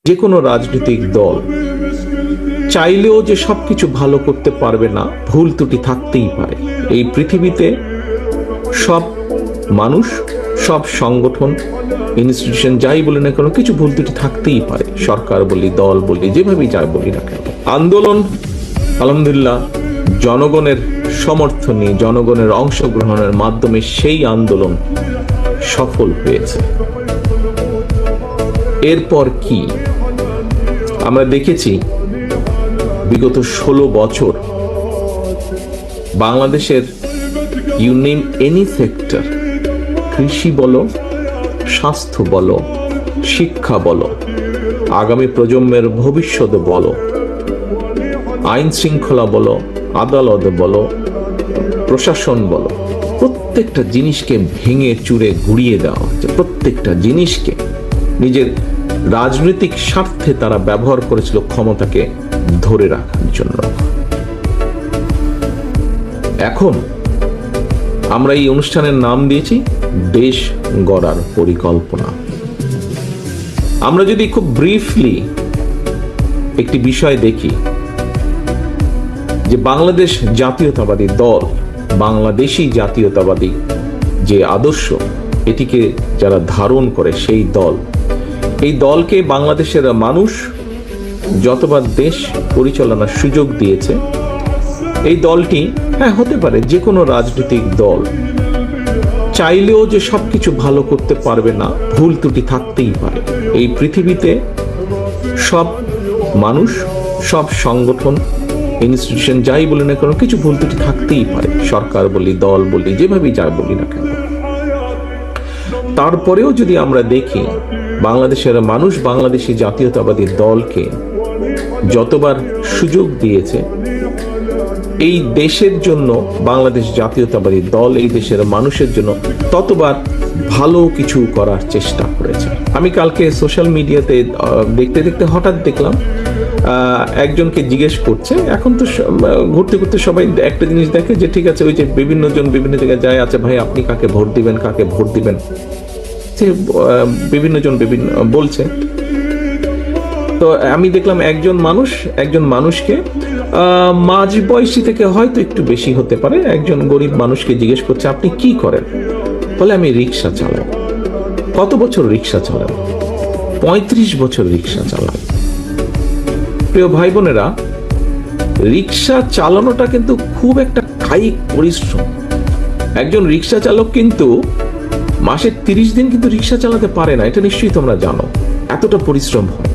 যে কোনো রাজনৈতিক দল চাইলেও যে সবকিছু ভালো করতে পারবে না, ভুল ত্রুটি থাকতেই পারে। এই পৃথিবীতে সব মানুষ, সব সংগঠন, ইনস্টিটিউশন যাই বলি না কেন, কিছু ভুল ত্রুটি থাকতেই পারে। সরকার বলি, দল বলি, যেভাবেই যাই বলি না কেন। আন্দোলন আলহামদুলিল্লাহ জনগণের সমর্থনে, জনগণের অংশগ্রহণের মাধ্যমে সেই আন্দোলন সফল হয়েছে। এরপর কি আমরা দেখেছি, বিগত 16 বছর বাংলাদেশের ইউ নেম এনি সেক্টর, কৃষি বলো, স্বাস্থ্য বলো, শিক্ষা বলো, আগামী প্রজন্মের ভবিষ্যৎ বলো, আইন শৃঙ্খলা বলো, আদালত বলো, প্রশাসন বলো, প্রত্যেকটা জিনিসকে ভেঙে চুরে গুড়িয়ে দেওয়া হচ্ছে। প্রত্যেকটা জিনিসকে নিজের রাজনৈতিক স্বার্থে তারা ব্যবহার করেছিল, ক্ষমতাকে ধরে রাখার জন্য। এখন আমরা এই অনুষ্ঠানের নাম দিয়েছি দেশ গড়ার পরিকল্পনা। আমরা যদি খুব ব্রিফলি একটি বিষয় দেখি, যে বাংলাদেশ জাতীয়তাবাদী দল, বাংলাদেশি জাতীয়তাবাদী যে আদর্শ, এটিকে যারা ধারণ করে সেই দল, এই দলকে বাংলাদেশের মানুষ যতবার দেশ পরিচালনার সুযোগ দিয়েছে, এই দলটি হতে পারে যে কোনো রাজনৈতিক দল চাইলেও যে সবকিছু ভালো করতে পারবে না, ভুল ত্রুটি থাকতেই পারে। এই পৃথিবীতে সব মানুষ, সব সংগঠন, ইনস্টিটিউশন যাই বলি না কেন, কিছু ভুল ত্রুটি থাকতেই পারে। সরকার বলি, দল বলি, যেভাবেই যাই বলি না কেন। তারপরেও যদি আমরা দেখি, বাংলাদেশের মানুষ বাংলাদেশি জাতীয়তাবাদী দলকে যতবার সুযোগ দিয়েছে, এই দেশের জন্য বাংলাদেশ জাতীয়তাবাদী দল এই দেশের মানুষের জন্য ততবার ভালো কিছু করার চেষ্টা করেছে। আমি কালকে সোশ্যাল মিডিয়াতে দেখতে দেখতে হঠাৎ দেখলাম একজনকে জিজ্ঞেস করছে, এখন তো ঘুরতে ঘুরতে সবাই একটা জিনিস দেখে যে ঠিক আছে, ওই যে বিভিন্ন জন বিভিন্ন জায়গায় যায়, আছে ভাই আপনি কাকে ভোট দিবেন, কাকে ভোট দিবেন, বিভিন্ন জন বিভিন্ন বলছে। তো আমি দেখলাম একজন মানুষকে মাঝ বয়সী থেকে হয়তো একটু বেশি হতে পারে, একজন গরিব মানুষকে জিজ্ঞেস করছে আপনি কি করেন? বলে আমি রিক্সা চালাই। কত বছর রিক্সা চালান? 35 বছর রিক্সা চালান। প্রিয় ভাই বোনেরা, রিক্সা চালানোটা কিন্তু খুব একটা কায়িক পরিশ্রম। একজন রিক্সা চালক কিন্তু মাসে 30 দিন কিন্তু রিক্সা চালাতে পারে না, এটা নিশ্চয়ই তোমরা জানো। এতটা পরিশ্রম হয়।